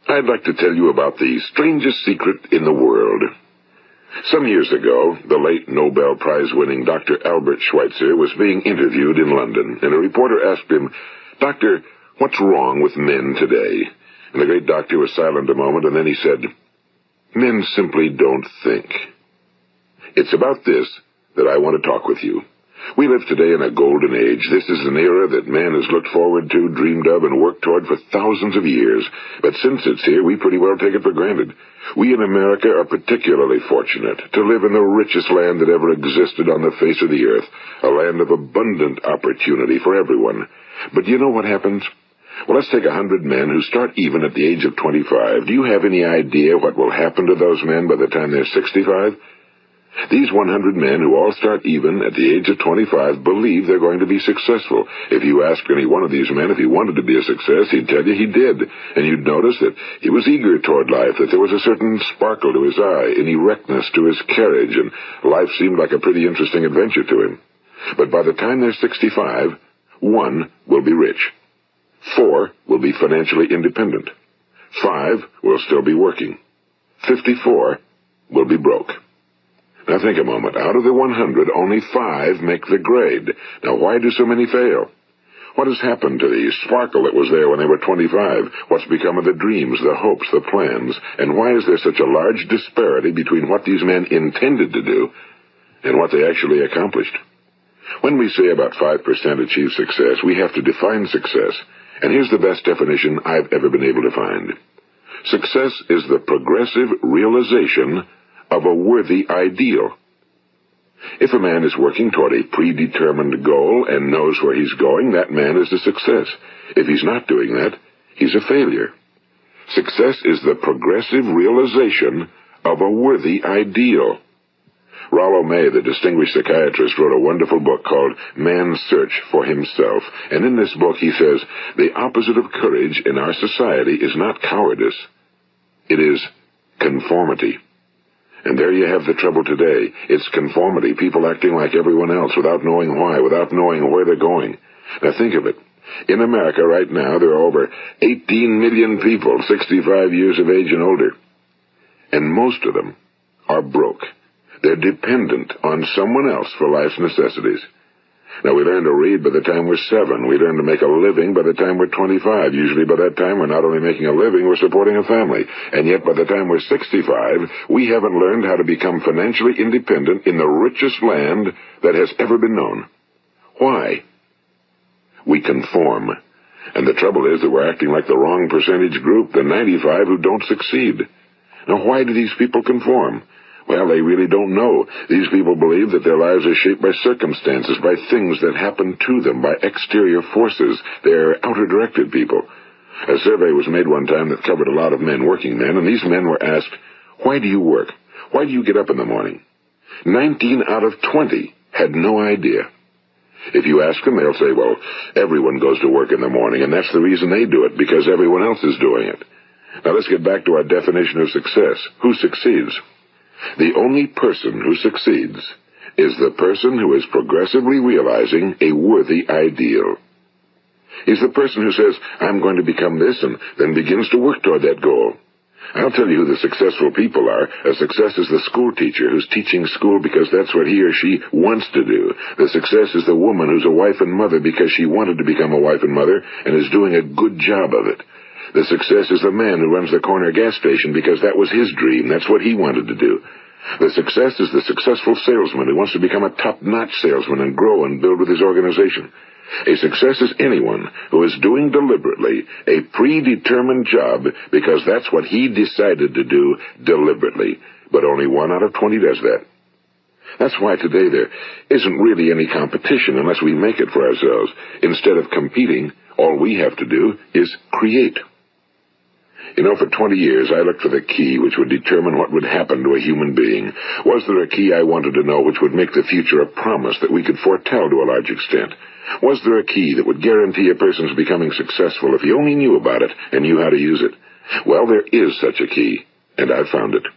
I'd like to tell you about the strangest secret in the world. Some years ago, the late Nobel Prize-winning Dr. Albert Schweitzer was being interviewed in London, and a reporter asked him, "Doctor, what's wrong with men today?" And the great doctor was silent a moment, and then he said, "Men simply don't think." It's about this that I want to talk with you. We live today in a golden age. This is an era that man has looked forward to, dreamed of, and worked toward for thousands of years. But since it's here, we pretty well take it for granted. We in America are particularly fortunate to live in the richest land that ever existed on the face of the earth, a land of abundant opportunity for everyone. But do you know what happens? Well, let's take 100 men who start even at the age of 25. Do you have any idea what will happen to those men by the time they're 65? These 100 men who all start even at the age of 25 believe they're going to be successful. If you ask any one of these men if he wanted to be a success, he'd tell you he did. And you'd notice that he was eager toward life, that there was a certain sparkle to his eye, an erectness to his carriage, and life seemed like a pretty interesting adventure to him. But by the time they're 65, 1 will be rich. 4 will be financially independent. 5 will still be working. 54 will be broke. Now think a moment. Out of the 100, only 5 make the grade. Now why do so many fail? What has happened to the sparkle that was there when they were 25? What's become of the dreams, the hopes, the plans? And why is there such a large disparity between what these men intended to do and what they actually accomplished? When we say about 5% achieve success, we have to define success. And here's the best definition I've ever been able to find. Success is the progressive realization of a worthy ideal. If a man is working toward a predetermined goal and knows where he's going, that man is a success. If he's not doing that, he's a failure. Success is the progressive realization of a worthy ideal. Rollo May, the distinguished psychiatrist, wrote a wonderful book called Man's Search for Himself. And in this book he says, the opposite of courage in our society is not cowardice. It is conformity. And there you have the trouble today. It's conformity, people acting like everyone else without knowing why, without knowing where they're going. Now think of it. In America right now, there are over 18 million people 65 years of age and older. And most of them are broke. They're dependent on someone else for life's necessities. Now, we learn to read by the time we're 7. We learn to make a living by the time we're 25. Usually by that time, we're not only making a living, we're supporting a family. And yet by the time we're 65, we haven't learned how to become financially independent in the richest land that has ever been known. Why? We conform. And the trouble is that we're acting like the wrong percentage group, the 95 who don't succeed. Now, why do these people conform? Well, they really don't know. These people believe that their lives are shaped by circumstances, by things that happen to them, by exterior forces. They're outer-directed people. A survey was made one time that covered a lot of men, working men, and these men were asked, "Why do you work? Why do you get up in the morning?" 19 out of 20 had no idea. If you ask them, they'll say, well, everyone goes to work in the morning, and that's the reason they do it, because everyone else is doing it. Now let's get back to our definition of success. Who succeeds? The only person who succeeds is the person who is progressively realizing a worthy ideal. He's the person who says, I'm going to become this, and then begins to work toward that goal. I'll tell you who the successful people are. A success is the school teacher who's teaching school because that's what he or she wants to do. The success is the woman who's a wife and mother because she wanted to become a wife and mother and is doing a good job of it. The success is the man who runs the corner gas station because that was his dream. That's what he wanted to do. The success is the successful salesman who wants to become a top-notch salesman and grow and build with his organization. A success is anyone who is doing deliberately a predetermined job because that's what he decided to do deliberately. But only 1 out of 20 does that. That's why today there isn't really any competition unless we make it for ourselves. Instead of competing, all we have to do is create. You know, for 20 years, I looked for the key which would determine what would happen to a human being. Was there a key I wanted to know which would make the future a promise that we could foretell to a large extent? Was there a key that would guarantee a person's becoming successful if he only knew about it and knew how to use it? Well, there is such a key, and I've found it.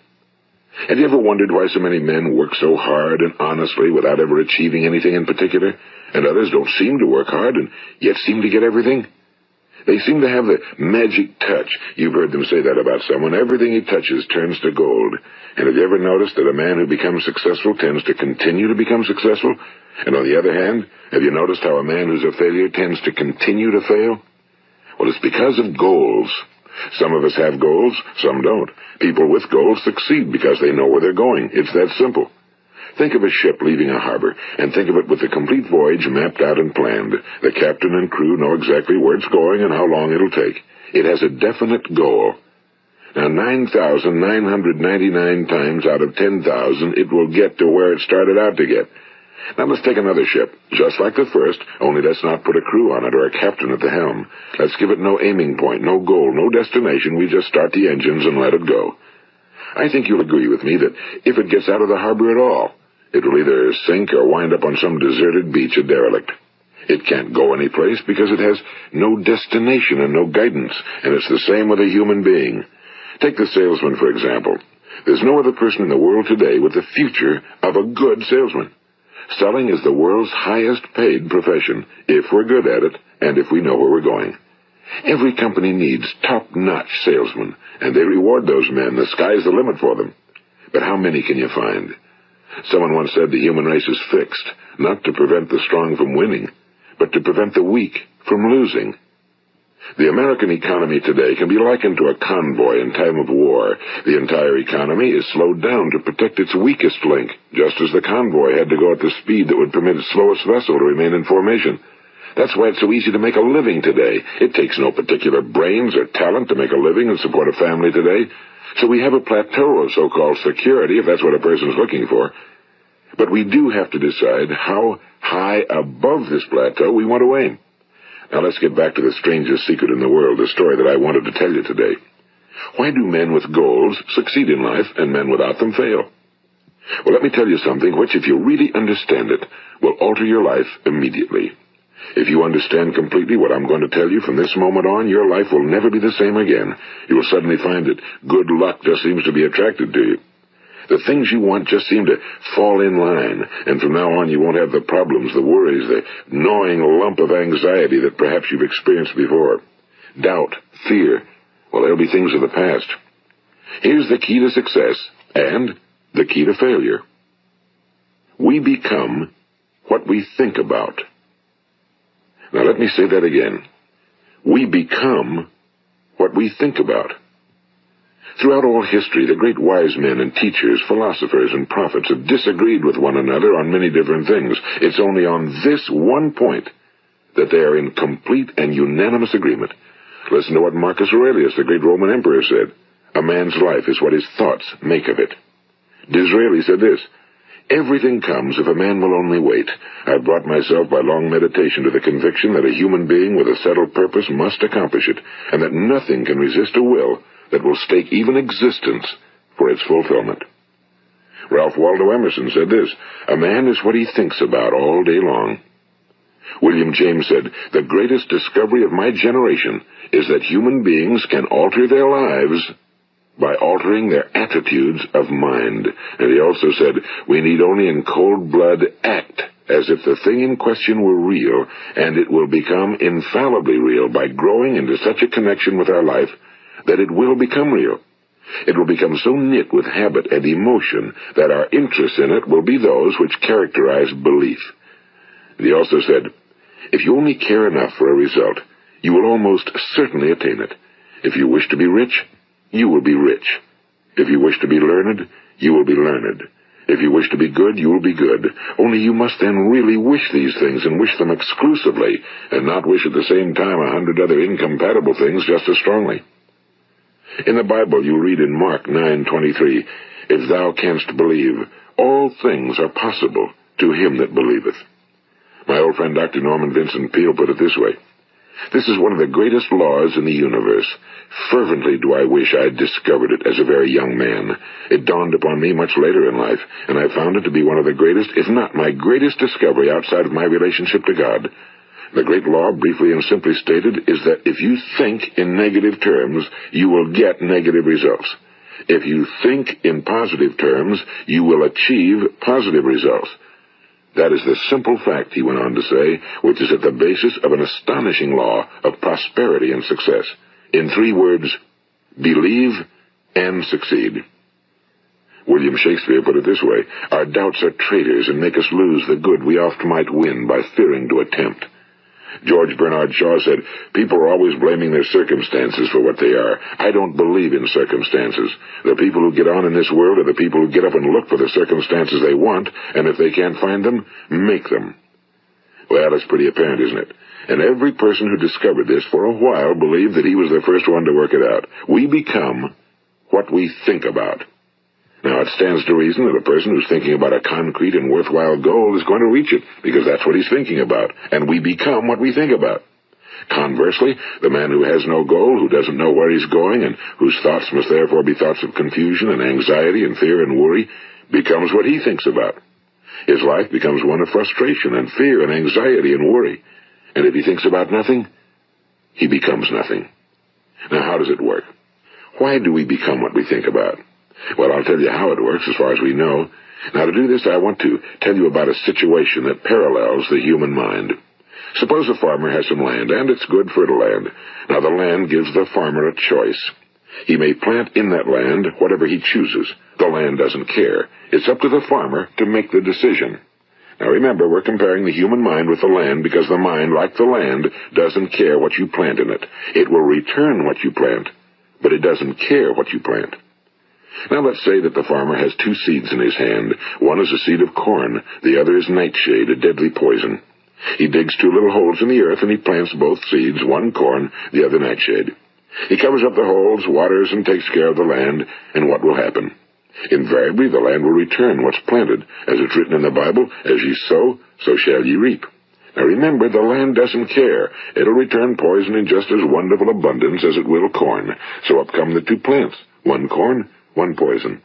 Have you ever wondered why so many men work so hard and honestly without ever achieving anything in particular, and others don't seem to work hard and yet seem to get everything? They seem to have the magic touch. You've heard them say that about someone. Everything he touches turns to gold. And have you ever noticed that a man who becomes successful tends to continue to become successful? And on the other hand, have you noticed how a man who's a failure tends to continue to fail? Well, it's because of goals. Some of us have goals, some don't. People with goals succeed because they know where they're going. It's that simple. Think of a ship leaving a harbor, and think of it with the complete voyage mapped out and planned. The captain and crew know exactly where it's going and how long it'll take. It has a definite goal. Now, 9,999 times out of 10,000, it will get to where it started out to get. Now, let's take another ship, just like the first, only let's not put a crew on it or a captain at the helm. Let's give it no aiming point, no goal, no destination. We just start the engines and let it go. I think you'll agree with me that if it gets out of the harbor at all, it will either sink or wind up on some deserted beach, a derelict. It can't go anyplace because it has no destination and no guidance, and it's the same with a human being. Take the salesman, for example. There's no other person in the world today with the future of a good salesman. Selling is the world's highest paid profession, if we're good at it and if we know where we're going. Every company needs top-notch salesmen, and they reward those men. The sky's the limit for them. But how many can you find? Someone once said the human race is fixed, not to prevent the strong from winning, but to prevent the weak from losing. The American economy today can be likened to a convoy in time of war. The entire economy is slowed down to protect its weakest link, just as the convoy had to go at the speed that would permit its slowest vessel to remain in formation. That's why it's so easy to make a living today. It takes no particular brains or talent to make a living and support a family today. So we have a plateau of so-called security, if that's what a person's looking for. But we do have to decide how high above this plateau we want to aim. Now let's get back to the strangest secret in the world, the story that I wanted to tell you today. Why do men with goals succeed in life and men without them fail? Well, let me tell you something which, if you really understand it, will alter your life immediately. If you understand completely what I'm going to tell you from this moment on, your life will never be the same again. You will suddenly find that good luck just seems to be attracted to you. The things you want just seem to fall in line, and from now on you won't have the problems, the worries, the gnawing lump of anxiety that perhaps you've experienced before. Doubt, fear, well, they'll be things of the past. Here's the key to success and the key to failure. We become what we think about. Now let me say that again. We become what we think about. Throughout all history, the great wise men and teachers, philosophers and prophets have disagreed with one another on many different things. It's only on this one point that they are in complete and unanimous agreement. Listen to what Marcus Aurelius, the great Roman emperor, said. A man's life is what his thoughts make of it. Disraeli said this. Everything comes if a man will only wait. I've brought myself by long meditation to the conviction that a human being with a settled purpose must accomplish it, and that nothing can resist a will that will stake even existence for its fulfillment. Ralph Waldo Emerson said this, a man is what he thinks about all day long. William James said, the greatest discovery of my generation is that human beings can alter their lives by altering their attitudes of mind. And he also said, we need only in cold blood act as if the thing in question were real, and it will become infallibly real by growing into such a connection with our life that it will become real. It will become so knit with habit and emotion that our interest in it will be those which characterize belief. And he also said, if you only care enough for a result, you will almost certainly attain it. If you wish to be rich, you will be rich. If you wish to be learned, you will be learned. If you wish to be good, you will be good. Only you must then really wish these things and wish them exclusively, and not wish at the same time 100 other incompatible things just as strongly. In the Bible, you read in Mark 9:23, if thou canst believe, all things are possible to him that believeth. My old friend Dr. Norman Vincent Peale put it this way, this is one of the greatest laws in the universe. Fervently do I wish I had discovered it as a very young man. It dawned upon me much later in life, and I found it to be one of the greatest, if not my greatest discovery outside of my relationship to God. The great law, briefly and simply stated, is that if you think in negative terms, you will get negative results. If you think in positive terms, you will achieve positive results. That is the simple fact, he went on to say, which is at the basis of an astonishing law of prosperity and success. In 3 words, believe and succeed. William Shakespeare put it this way: our doubts are traitors and make us lose the good we oft might win by fearing to attempt. George Bernard Shaw said, people are always blaming their circumstances for what they are. I don't believe in circumstances. The people who get on in this world are the people who get up and look for the circumstances they want, and if they can't find them, make them. Well, it's pretty apparent, isn't it? And every person who discovered this for a while believed that he was the first one to work it out. We become what we think about. Now, it stands to reason that a person who's thinking about a concrete and worthwhile goal is going to reach it, because that's what he's thinking about, and we become what we think about. Conversely, the man who has no goal, who doesn't know where he's going, and whose thoughts must therefore be thoughts of confusion and anxiety and fear and worry, becomes what he thinks about. His life becomes one of frustration and fear and anxiety and worry. And if he thinks about nothing, he becomes nothing. Now, how does it work? Why do we become what we think about? Well, I'll tell you how it works as far as we know. Now, to do this, I want to tell you about a situation that parallels the human mind. Suppose a farmer has some land, and it's good fertile land. Now, the land gives the farmer a choice. He may plant in that land whatever he chooses. The land doesn't care. It's up to the farmer to make the decision. Now, remember, we're comparing the human mind with the land because the mind, like the land, doesn't care what you plant in it. It will return what you plant, but it doesn't care what you plant. Now, let's say that the farmer has 2 seeds in his hand. One is a seed of corn. The other is nightshade, a deadly poison. He digs 2 little holes in the earth, and he plants both seeds, one corn, the other nightshade. He covers up the holes, waters, and takes care of the land, and what will happen? Invariably, the land will return what's planted. As it's written in the Bible, as ye sow, so shall ye reap. Now remember, the land doesn't care. It'll return poison in just as wonderful abundance as it will corn. So up come the 2 plants, one corn, one poison.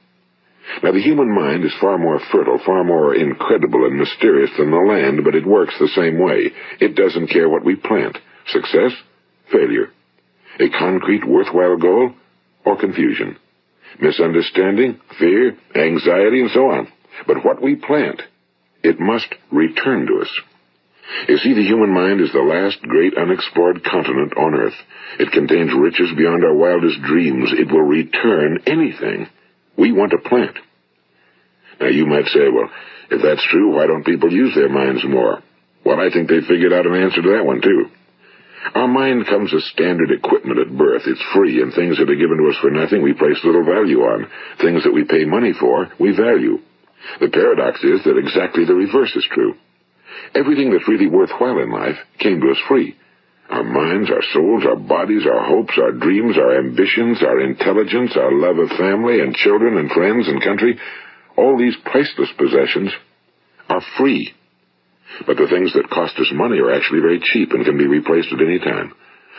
Now, the human mind is far more fertile, far more incredible and mysterious than the land, but it works the same way. It doesn't care what we plant. Success, failure. A concrete, worthwhile goal, or confusion. Misunderstanding, fear, anxiety, and so on. But what we plant, it must return to us. You see, the human mind is the last great unexplored continent on Earth. It contains riches beyond our wildest dreams. It will return anything we want to plant. Now, you might say, well, if that's true, why don't people use their minds more? Well, I think they figured out an answer to that one, too. Our mind comes as standard equipment at birth. It's free, and things that are given to us for nothing we place little value on. Things that we pay money for, we value. The paradox is that exactly the reverse is true. Everything that's really worthwhile in life came to us free. Our minds, our souls, our bodies, our hopes, our dreams, our ambitions, our intelligence, our love of family and children and friends and country, all these priceless possessions are free. But the things that cost us money are actually very cheap and can be replaced at any time.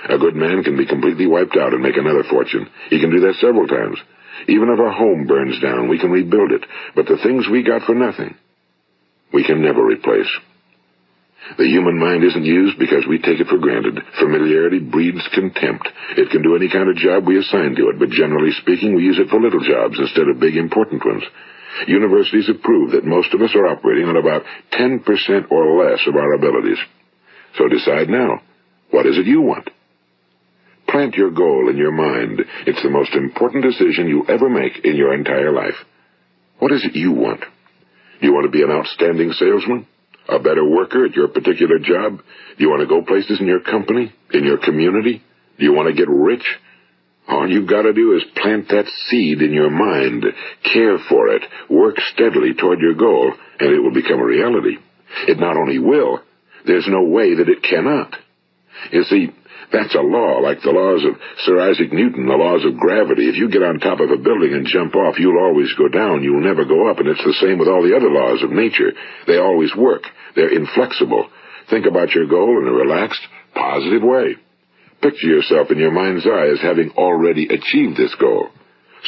A good man can be completely wiped out and make another fortune. He can do that several times. Even if our home burns down, we can rebuild it. But the things we got for nothing, we can never replace. The human mind isn't used because we take it for granted. Familiarity breeds contempt. It can do any kind of job we assign to it, but generally speaking, we use it for little jobs instead of big, important ones. Universities have proved that most of us are operating on about 10% or less of our abilities. So decide now, what is it you want? Plant your goal in your mind. It's the most important decision you'll ever make in your entire life. What is it you want? Do you want to be an outstanding salesman? A better worker at your particular job? Do you want to go places in your company? In your community? Do you want to get rich? All you've got to do is plant that seed in your mind, care for it, work steadily toward your goal, and it will become a reality. It not only will, there's no way that it cannot. You see, that's a law, like the laws of Sir Isaac Newton, the laws of gravity. If you get on top of a building and jump off, you'll always go down. You'll never go up, and it's the same with all the other laws of nature. They always work. They're inflexible. Think about your goal in a relaxed, positive way. Picture yourself in your mind's eye as having already achieved this goal.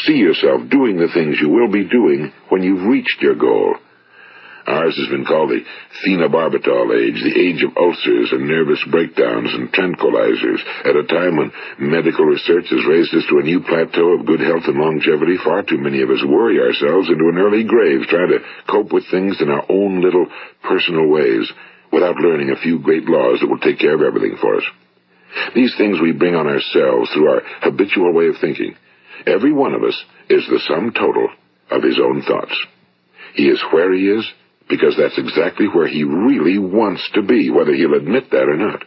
See yourself doing the things you will be doing when you've reached your goal. Ours has been called the phenobarbital age, the age of ulcers and nervous breakdowns and tranquilizers. At a time when medical research has raised us to a new plateau of good health and longevity, far too many of us worry ourselves into an early grave trying to cope with things in our own little personal ways without learning a few great laws that will take care of everything for us. These things we bring on ourselves through our habitual way of thinking. Every one of us is the sum total of his own thoughts. He is where he is because that's exactly where he really wants to be, whether he'll admit that or not.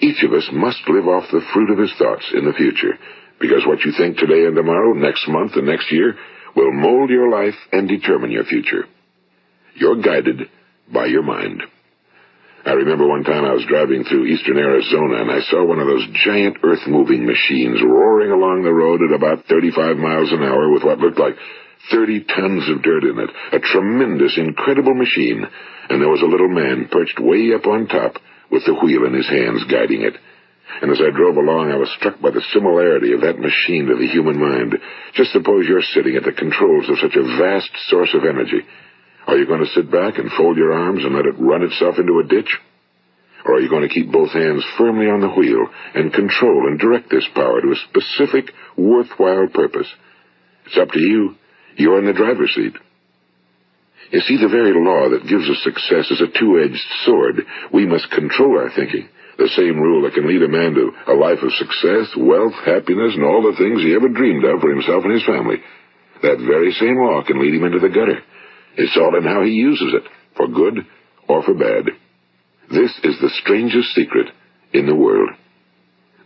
Each of us must live off the fruit of his thoughts in the future, because what you think today and tomorrow, next month and next year, will mold your life and determine your future. You're guided by your mind. I remember one time I was driving through eastern Arizona, and I saw one of those giant earth-moving machines roaring along the road at about 35 miles an hour with what looked like 30 tons of dirt in it, a tremendous, incredible machine, and there was a little man perched way up on top with the wheel in his hands guiding it. And as I drove along, I was struck by the similarity of that machine to the human mind. Just suppose you're sitting at the controls of such a vast source of energy. Are you going to sit back and fold your arms and let it run itself into a ditch? Or are you going to keep both hands firmly on the wheel and control and direct this power to a specific, worthwhile purpose? It's up to you. You're in the driver's seat. You see, the very law that gives us success is a two-edged sword. We must control our thinking. The same rule that can lead a man to a life of success, wealth, happiness, and all the things he ever dreamed of for himself and his family. That very same law can lead him into the gutter. It's all in how he uses it, for good or for bad. This is the strangest secret in the world.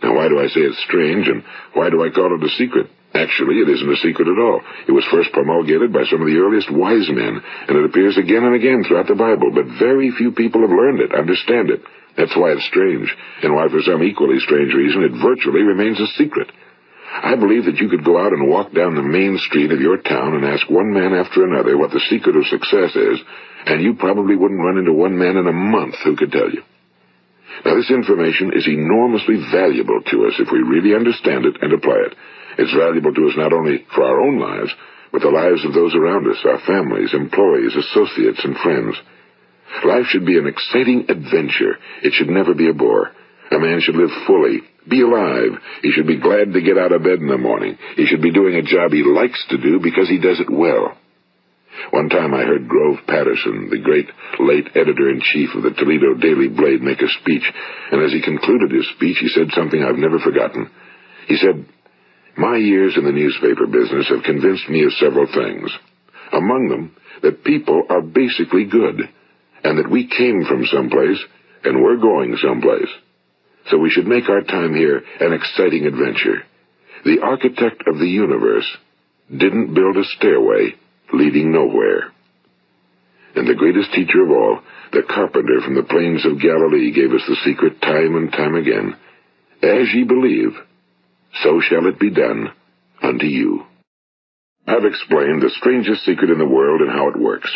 Now, why do I say it's strange, and why do I call it a secret? Actually, it isn't a secret at all. It was first promulgated by some of the earliest wise men, and it appears again and again throughout the Bible, but very few people have learned it, understand it. That's why it's strange, and why for some equally strange reason it virtually remains a secret. I believe that you could go out and walk down the main street of your town and ask one man after another what the secret of success is, and you probably wouldn't run into one man in a month who could tell you. Now, this information is enormously valuable to us if we really understand it and apply it. It's valuable to us not only for our own lives, but the lives of those around us, our families, employees, associates, and friends. Life should be an exciting adventure. It should never be a bore. A man should live fully, be alive. He should be glad to get out of bed in the morning. He should be doing a job he likes to do because he does it well. One time I heard Grove Patterson, the great late editor-in-chief of the Toledo Daily Blade, make a speech, and as he concluded his speech, he said something I've never forgotten. He said, "My years in the newspaper business have convinced me of several things. Among them, that people are basically good, and that we came from someplace, and we're going someplace. So we should make our time here an exciting adventure. The architect of the universe didn't build a stairway leading nowhere." And the greatest teacher of all, the carpenter from the plains of Galilee, gave us the secret time and time again. As ye believe, so shall it be done unto you. I've explained the strangest secret in the world and how it works.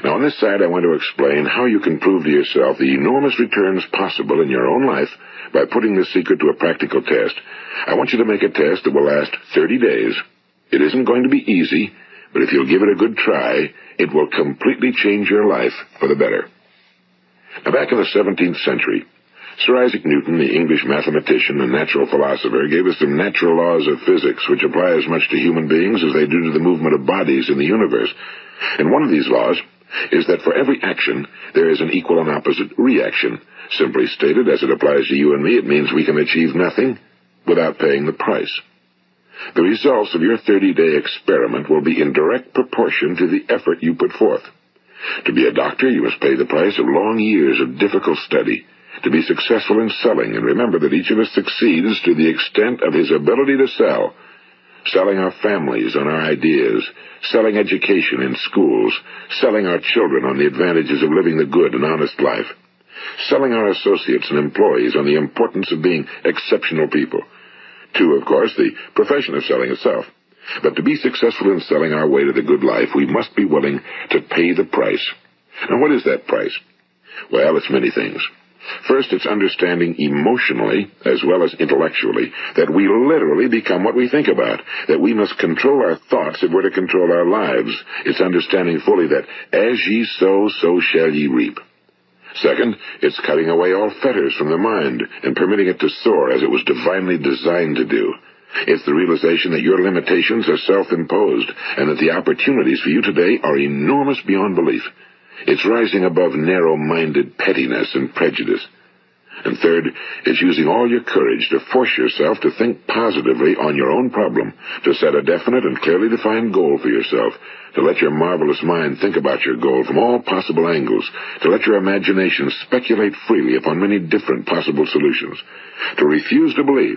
Now, on this side, I want to explain how you can prove to yourself the enormous returns possible in your own life by putting this secret to a practical test. I want you to make a test that will last 30 days. It isn't going to be easy, but if you'll give it a good try, it will completely change your life for the better. Now, back in the 17th century, Sir Isaac Newton, the English mathematician and natural philosopher, gave us some natural laws of physics which apply as much to human beings as they do to the movement of bodies in the universe. And one of these laws is that for every action, there is an equal and opposite reaction. Simply stated, as it applies to you and me, it means we can achieve nothing without paying the price. The results of your 30-day experiment will be in direct proportion to the effort you put forth. To be a doctor, you must pay the price of long years of difficult study. To be successful in selling, and remember that each of us succeeds to the extent of his ability to sell. Selling our families on our ideas, selling education in schools, selling our children on the advantages of living the good and honest life, selling our associates and employees on the importance of being exceptional people. To, of course, the profession of selling itself. But to be successful in selling our way to the good life, we must be willing to pay the price. Now, what is that price? Well, it's many things. First, it's understanding emotionally, as well as intellectually, that we literally become what we think about, that we must control our thoughts if we're to control our lives. It's understanding fully that as ye sow, so shall ye reap. Second, it's cutting away all fetters from the mind and permitting it to soar as it was divinely designed to do. It's the realization that your limitations are self-imposed and that the opportunities for you today are enormous beyond belief. It's rising above narrow-minded pettiness and prejudice. And third, it's using all your courage to force yourself to think positively on your own problem, to set a definite and clearly defined goal for yourself, to let your marvelous mind think about your goal from all possible angles, to let your imagination speculate freely upon many different possible solutions, to refuse to believe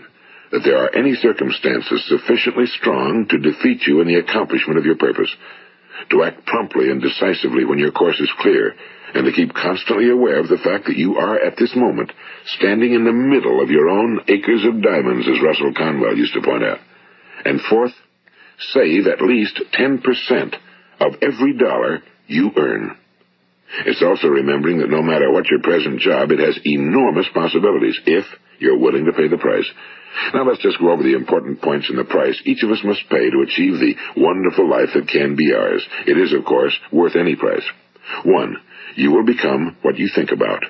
that there are any circumstances sufficiently strong to defeat you in the accomplishment of your purpose, to act promptly and decisively when your course is clear, and to keep constantly aware of the fact that you are, at this moment, standing in the middle of your own acres of diamonds, as Russell Conwell used to point out. And fourth, save at least 10% of every dollar you earn. It's also remembering that no matter what your present job, it has enormous possibilities, if you're willing to pay the price. Now let's just go over the important points in the price each of us must pay to achieve the wonderful life that can be ours. It is, of course, worth any price. 1. You will become what you think about.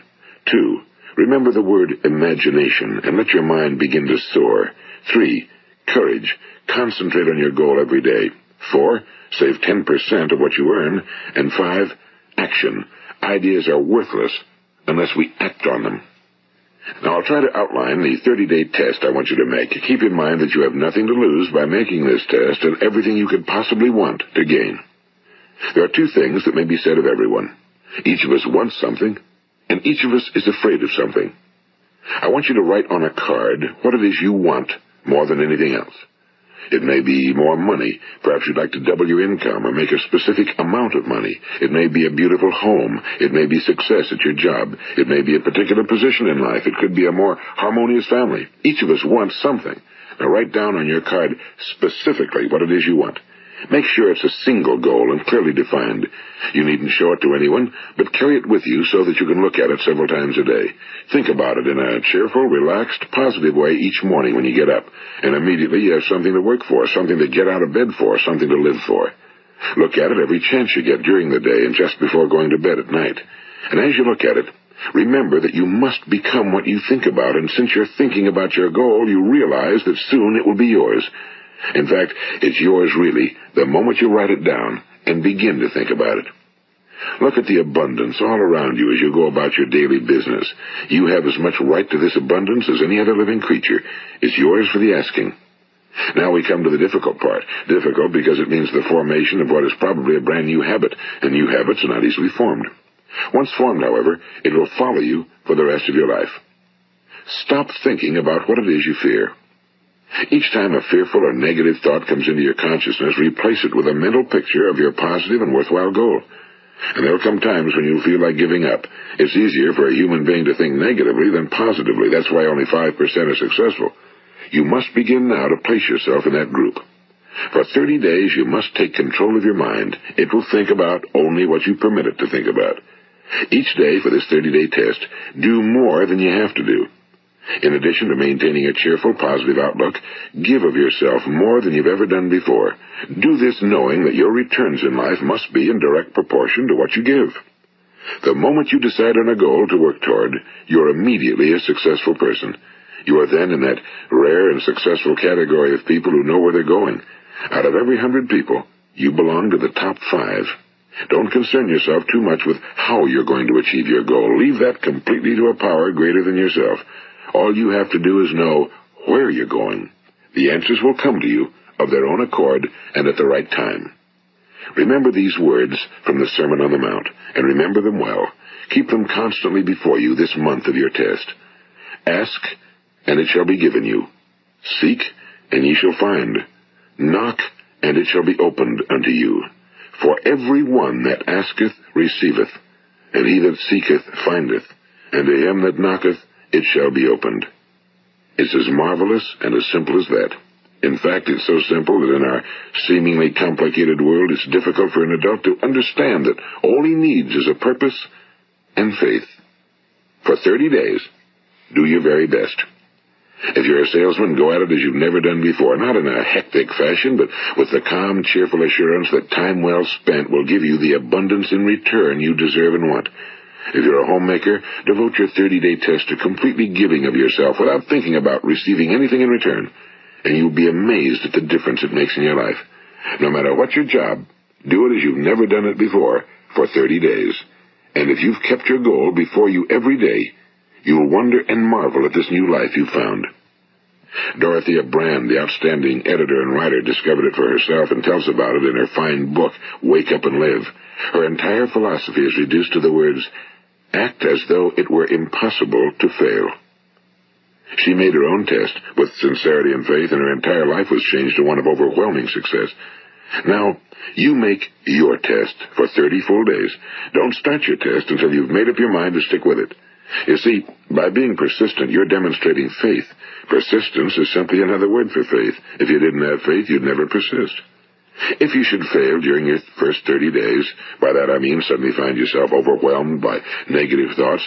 2. Remember the word imagination and let your mind begin to soar. 3. Courage. Concentrate on your goal every day. 4. Save 10% of what you earn. And 5. Action. Ideas are worthless unless we act on them. Now, I'll try to outline the 30-day test I want you to make. Keep in mind that you have nothing to lose by making this test and everything you could possibly want to gain. There are 2 things that may be said of everyone. Each of us wants something, and each of us is afraid of something. I want you to write on a card what it is you want more than anything else. It may be more money. Perhaps you'd like to double your income or make a specific amount of money. It may be a beautiful home. It may be success at your job. It may be a particular position in life. It could be a more harmonious family. Each of us wants something. Now write down on your card specifically what it is you want. Make sure it's a single goal and clearly defined. You needn't show it to anyone, but carry it with you so that you can look at it several times a day. Think about it in a cheerful, relaxed, positive way each morning when you get up, and immediately you have something to work for, something to get out of bed for, something to live for. Look at it every chance you get during the day and just before going to bed at night. And as you look at it, remember that you must become what you think about, and since you're thinking about your goal, you realize that soon it will be yours. In fact, it's yours really the moment you write it down and begin to think about it. Look at the abundance all around you as you go about your daily business. You have as much right to this abundance as any other living creature. It's yours for the asking. Now we come to the difficult part. Difficult because it means the formation of what is probably a brand new habit, and new habits are not easily formed. Once formed, however, it will follow you for the rest of your life. Stop thinking about what it is you fear. Each time a fearful or negative thought comes into your consciousness, replace it with a mental picture of your positive and worthwhile goal. And there will come times when you'll feel like giving up. It's easier for a human being to think negatively than positively. That's why only 5% are successful. You must begin now to place yourself in that group. For 30 days, you must take control of your mind. It will think about only what you permit it to think about. Each day for this 30-day test, do more than you have to do. In addition to maintaining a cheerful, positive outlook, give of yourself more than you've ever done before. Do this knowing that your returns in life must be in direct proportion to what you give. The moment you decide on a goal to work toward, you're immediately a successful person. You are then in that rare and successful category of people who know where they're going. Out of every 100 people, you belong to the top 5. Don't concern yourself too much with how you're going to achieve your goal. Leave that completely to a power greater than yourself. All you have to do is know where you're going. The answers will come to you of their own accord and at the right time. Remember these words from the Sermon on the Mount, and remember them well. Keep them constantly before you this month of your test. Ask, and it shall be given you. Seek, and ye shall find. Knock, and it shall be opened unto you. For every one that asketh receiveth, and he that seeketh findeth, and to him that knocketh it shall be opened. It's as marvelous and as simple as that. In fact, it's so simple that in our seemingly complicated world, it's difficult for an adult to understand that all he needs is a purpose and faith. For 30 days, do your very best. If you're a salesman, go at it as you've never done before, not in a hectic fashion, but with the calm, cheerful assurance that time well spent will give you the abundance in return you deserve and want. If you're a homemaker, devote your 30-day test to completely giving of yourself without thinking about receiving anything in return, and you'll be amazed at the difference it makes in your life. No matter what your job, do it as you've never done it before for 30 days. And if you've kept your goal before you every day, you'll wonder and marvel at this new life you've found. Dorothea Brand, the outstanding editor and writer, discovered it for herself and tells about it in her fine book, Wake Up and Live. Her entire philosophy is reduced to the words, act as though it were impossible to fail. She made her own test with sincerity and faith, and her entire life was changed to one of overwhelming success. Now, you make your test for 30 full days. Don't start your test until you've made up your mind to stick with it. You see, by being persistent, you're demonstrating faith. Persistence is simply another word for faith. If you didn't have faith, you'd never persist. If you should fail during your first 30 days, by that I mean suddenly find yourself overwhelmed by negative thoughts,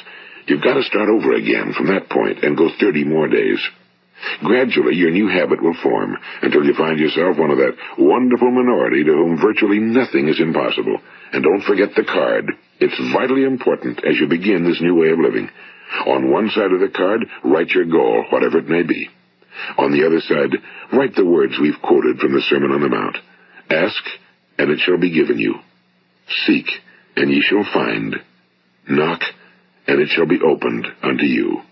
you've got to start over again from that point and go 30 more days. Gradually, your new habit will form until you find yourself one of that wonderful minority to whom virtually nothing is impossible. And don't forget the card. It's vitally important as you begin this new way of living. On one side of the card, write your goal, whatever it may be. On the other side, write the words we've quoted from the Sermon on the Mount. Ask, and it shall be given you. Seek, and ye shall find. Knock, and it shall be opened unto you.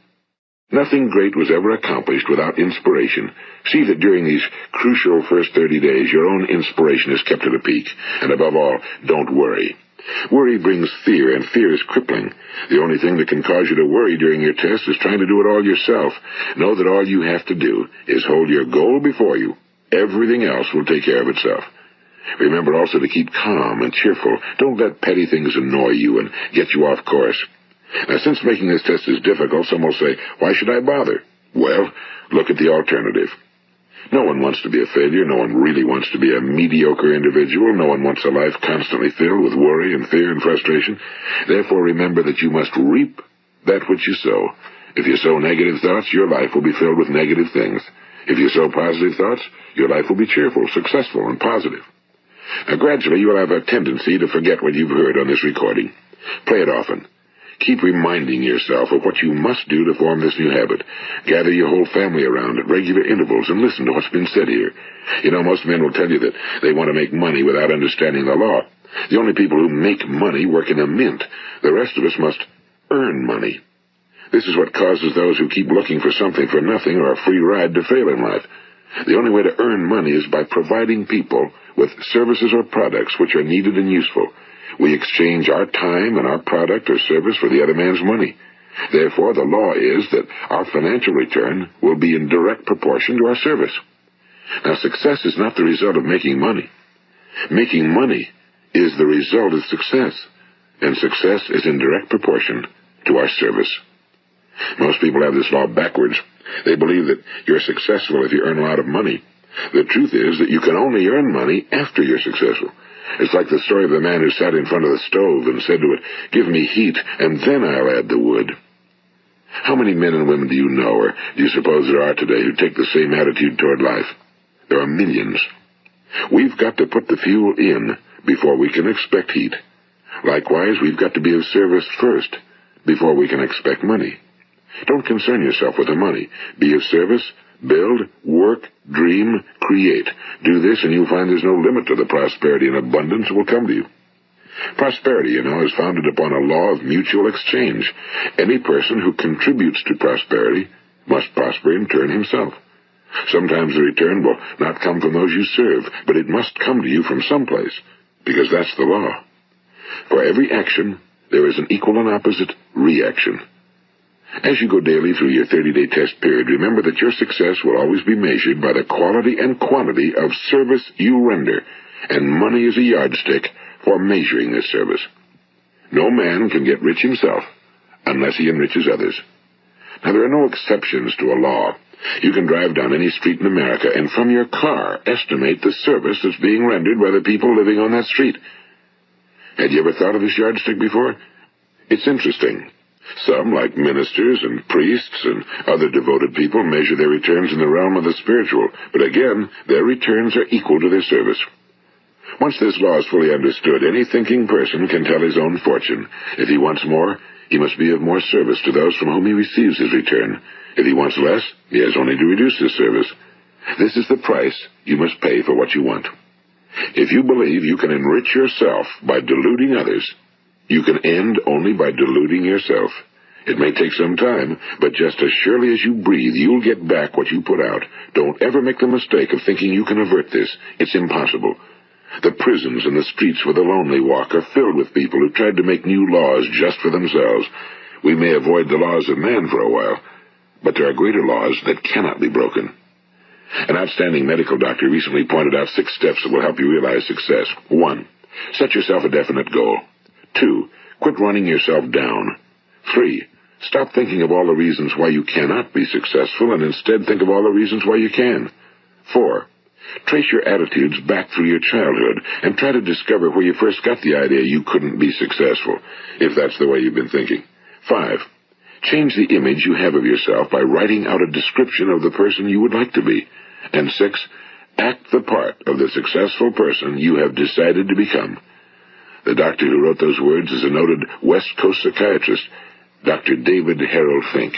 Nothing great was ever accomplished without inspiration. See that during these crucial first 30 days, your own inspiration is kept at a peak. And above all, don't worry. Worry brings fear, and fear is crippling. The only thing that can cause you to worry during your test is trying to do it all yourself. Know that all you have to do is hold your goal before you. Everything else will take care of itself. Remember also to keep calm and cheerful. Don't let petty things annoy you and get you off course. Now, since making this test is difficult, some will say, why should I bother? Well, look at the alternative. No one wants to be a failure. No one really wants to be a mediocre individual. No one wants a life constantly filled with worry and fear and frustration. Therefore, remember that you must reap that which you sow. If you sow negative thoughts, your life will be filled with negative things. If you sow positive thoughts, your life will be cheerful, successful, and positive. Now, gradually, you will have a tendency to forget what you've heard on this recording. Play it often. Keep reminding yourself of what you must do to form this new habit. Gather your whole family around at regular intervals and listen to what's been said here. You know, most men will tell you that they want to make money without understanding the law. The only people who make money work in a mint. The rest of us must earn money. This is what causes those who keep looking for something for nothing or a free ride to fail in life. The only way to earn money is by providing people with services or products which are needed and useful. We exchange our time and our product or service for the other man's money. Therefore, the law is that our financial return will be in direct proportion to our service. Now, success is not the result of making money. Making money is the result of success, and success is in direct proportion to our service. Most people have this law backwards. They believe that you're successful if you earn a lot of money. The truth is that you can only earn money after you're successful. It's like the story of the man who sat in front of the stove and said to it, give me heat, and then I'll add the wood. How many men and women do you know, or do you suppose there are today, who take the same attitude toward life? There are millions. We've got to put the fuel in before we can expect heat. Likewise, we've got to be of service first before we can expect money. Don't concern yourself with the money. Be of service, build, work, dream, create. Do this, and you'll find there's no limit to the prosperity and abundance that will come to you. Prosperity, you know, is founded upon a law of mutual exchange. Any person who contributes to prosperity must prosper in turn himself. Sometimes the return will not come from those you serve, but it must come to you from someplace, because that's the law. For every action, there is an equal and opposite reaction. As you go daily through your 30-day test period, remember that your success will always be measured by the quality and quantity of service you render, and money is a yardstick for measuring this service. No man can get rich himself unless he enriches others. Now, there are no exceptions to a law. You can drive down any street in America and from your car estimate the service that's being rendered by the people living on that street. Had you ever thought of this yardstick before? It's interesting. Some, like ministers and priests and other devoted people, measure their returns in the realm of the spiritual, but again, their returns are equal to their service. Once this law is fully understood, any thinking person can tell his own fortune. If he wants more, he must be of more service to those from whom he receives his return. If he wants less, he has only to reduce his service. This is the price you must pay for what you want. If you believe you can enrich yourself by deluding others, you can end only by deluding yourself. It may take some time, but just as surely as you breathe, you'll get back what you put out. Don't ever make the mistake of thinking you can avert this. It's impossible. The prisons and the streets where the lonely walk are filled with people who tried to make new laws just for themselves. We may avoid the laws of man for a while, but there are greater laws that cannot be broken. An outstanding medical doctor recently pointed out 6 steps that will help you realize success. 1. Set yourself a definite goal. 2. Quit running yourself down. 3. Stop thinking of all the reasons why you cannot be successful and instead think of all the reasons why you can. 4. Trace your attitudes back through your childhood and try to discover where you first got the idea you couldn't be successful, if that's the way you've been thinking. 5. Change the image you have of yourself by writing out a description of the person you would like to be. And 6. Act the part of the successful person you have decided to become. The doctor who wrote those words is a noted West Coast psychiatrist, Dr. David Harold Fink.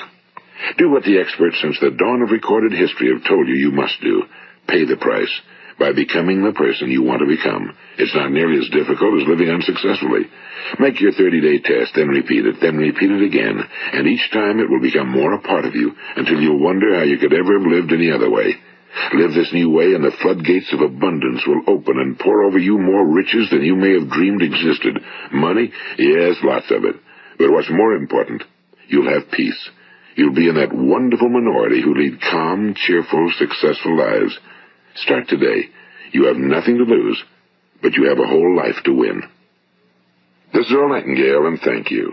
Do what the experts since the dawn of recorded history have told you you must do. Pay the price by becoming the person you want to become. It's not nearly as difficult as living unsuccessfully. Make your 30-day test, then repeat it again, and each time it will become more a part of you until you'll wonder how you could ever have lived any other way. Live this new way, and the floodgates of abundance will open and pour over you more riches than you may have dreamed existed. Money? Yes, lots of it. But what's more important, you'll have peace. You'll be in that wonderful minority who lead calm, cheerful, successful lives. Start today. You have nothing to lose, but you have a whole life to win. This is Earl Nightingale, and thank you.